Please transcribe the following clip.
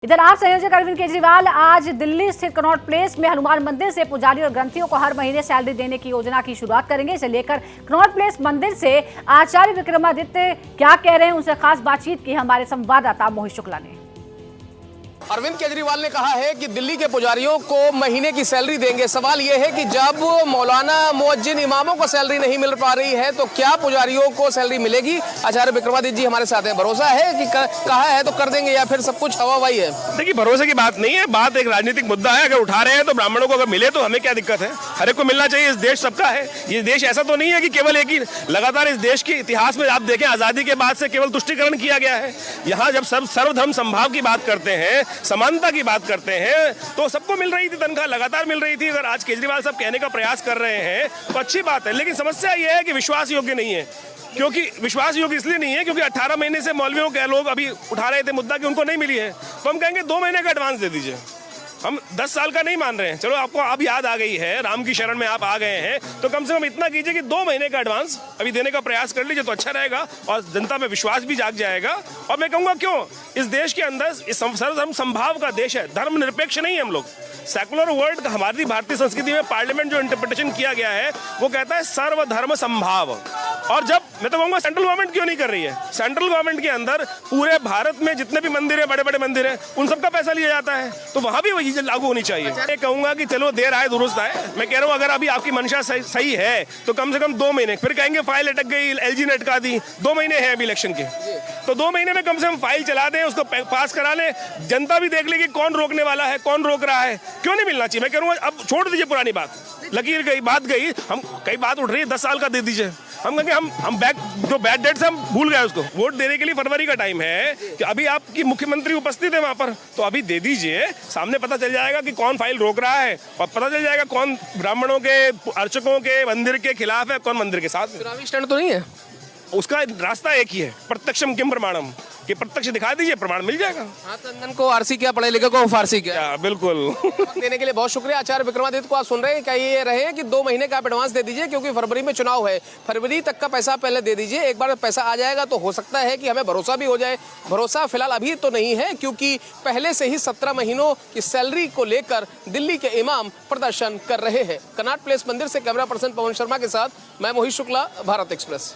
इधर आप संयोजक अरविंद केजरीवाल आज दिल्ली स्थित कनॉट प्लेस में हनुमान मंदिर से पुजारी और ग्रंथियों को हर महीने सैलरी देने की योजना की शुरुआत करेंगे। इसे लेकर कनॉट प्लेस मंदिर से आचार्य विक्रमादित्य क्या कह रहे हैं, उनसे खास बातचीत की हमारे संवाददाता मोहित शुक्ला ने। अरविंद केजरीवाल ने कहा है कि दिल्ली के पुजारियों को महीने की सैलरी देंगे। सवाल यह है कि जब मौलाना मुअज्जिन इमामों को सैलरी नहीं मिल पा रही है तो क्या पुजारियों को सैलरी मिलेगी? आचार्य विक्रमादित्य जी हमारे साथ हैं। भरोसा है कि कहा है तो कर देंगे या फिर सब कुछ हवाबाजी है? देखिए, भरोसे की बात नहीं है, बात एक राजनीतिक मुद्दा है। अगर उठा रहे हैं तो ब्राह्मणों को अगर मिले तो हमें क्या दिक्कत है? हर एक को मिलना चाहिए। इस देश सबका है। ये देश ऐसा तो नहीं है कि केवल एक ही। लगातार इस देश के इतिहास में आप देखें, आजादी के बाद से केवल तुष्टीकरण किया गया है। यहाँ जब सर्वधर्म समभाव की बात करते हैं, समानता की बात करते हैं, तो सबको मिल रही थी तनख्वाह, लगातार मिल रही थी। अगर आज केजरीवाल साहब कहने का प्रयास कर रहे हैं तो अच्छी बात है, लेकिन समस्या यह है कि विश्वास योग्य नहीं है। क्योंकि विश्वास योग्य इसलिए नहीं है क्योंकि 18 महीने से मौलवियों के लोग अभी उठा रहे थे मुद्दा कि उनको नहीं मिली है, तो हम कहेंगे 2 महीने का एडवांस दे दीजिए। हम 10 साल का नहीं मान रहे हैं। चलो, आपको अब याद आ गई है, राम की शरण में आप आ गए हैं, तो कम से कम इतना कीजिए कि 2 महीने का एडवांस अभी देने का प्रयास कर लीजिए तो अच्छा रहेगा और जनता में विश्वास भी जाग जाएगा। और मैं कहूँगा क्यों, इस देश के अंदर इस सर्वधर्म संभाव का देश है, धर्मनिरपेक्ष नहीं है हम लोग। सेकुलर वर्ल्ड हमारी भारतीय संस्कृति में पार्लियामेंट जो इंटरप्रिटेशन किया गया है वो कहता है सर्वधर्म संभाव। और जब मैं तो कहूँगा सेंट्रल गवर्नमेंट क्यों नहीं कर रही है? सेंट्रल गवर्नमेंट के अंदर पूरे भारत में जितने भी मंदिर है, बड़े बड़े मंदिर है, उन सबका पैसा लिया जाता है, तो वहां भी वही चीज लागू होनी चाहिए। मैं कहूंगा कि चलो देर आए दुरुस्त आए। मैं कह रहा हूँ अगर अभी आपकी मंशा सही है तो कम से कम 2 महीने, फिर कहेंगे फाइल अटक गई, एलजी ने अटका दी। 2 महीने हैं अभी इलेक्शन के, तो 2 महीने में कम से कम फाइल चला दें, उसको पास करा लें, जनता भी देख ले कि कौन रोकने वाला है, कौन रोक रहा है। क्यों नहीं मिलना चाहिए? मैं कह रहा हूँ अब छोड़ दीजिए पुरानी बात, लकीर गई, बात गई। हम कई बात उठ रही है, 10 साल का दे दीजिए। हम कहेंगे हम बैक जो बैड डेट से हम भूल गए उसको। वोट देने के लिए फरवरी का टाइम है कि अभी आपकी मुख्यमंत्री उपस्थित है वहां पर, तो अभी दे दीजिए। सामने पता चल जाएगा कि कौन फाइल रोक रहा है और पता चल जाएगा कौन ब्राह्मणों के, अर्चकों के, मंदिर के खिलाफ है, कौन मंदिर के साथ। चुनावी स्टैंड तो नहीं है उसका? रास्ता एक ही है, प्रत्यक्षम किम प्रमाणम, कि प्रत्यक्ष दिखा दीजिए, प्रमाण मिल जाएगा। हाँ, तंदन को आरसी क्या, पढ़े लिखे को फारसी क्या? बिल्कुल। देने के लिए बहुत शुक्रिया। आचार्य विक्रमादित्य को आप सुन रहे हैं, क्या ये रहे हैं कि 2 महीने का आप एडवांस दे दीजिए क्योंकि फरवरी में चुनाव है। फरवरी तक का पैसा पहले दे दीजिए। एक बार पैसा आ जाएगा तो हो सकता है कि हमें भरोसा भी हो जाए। भरोसा फिलहाल अभी तो नहीं है क्योंकि पहले से ही 17 महीनों की सैलरी को लेकर दिल्ली के इमाम प्रदर्शन कर रहे हैं। कनॉट प्लेस मंदिर से कैमरा पर्सन पवन शर्मा के साथ मैं मोहित शुक्ला, भारत एक्सप्रेस।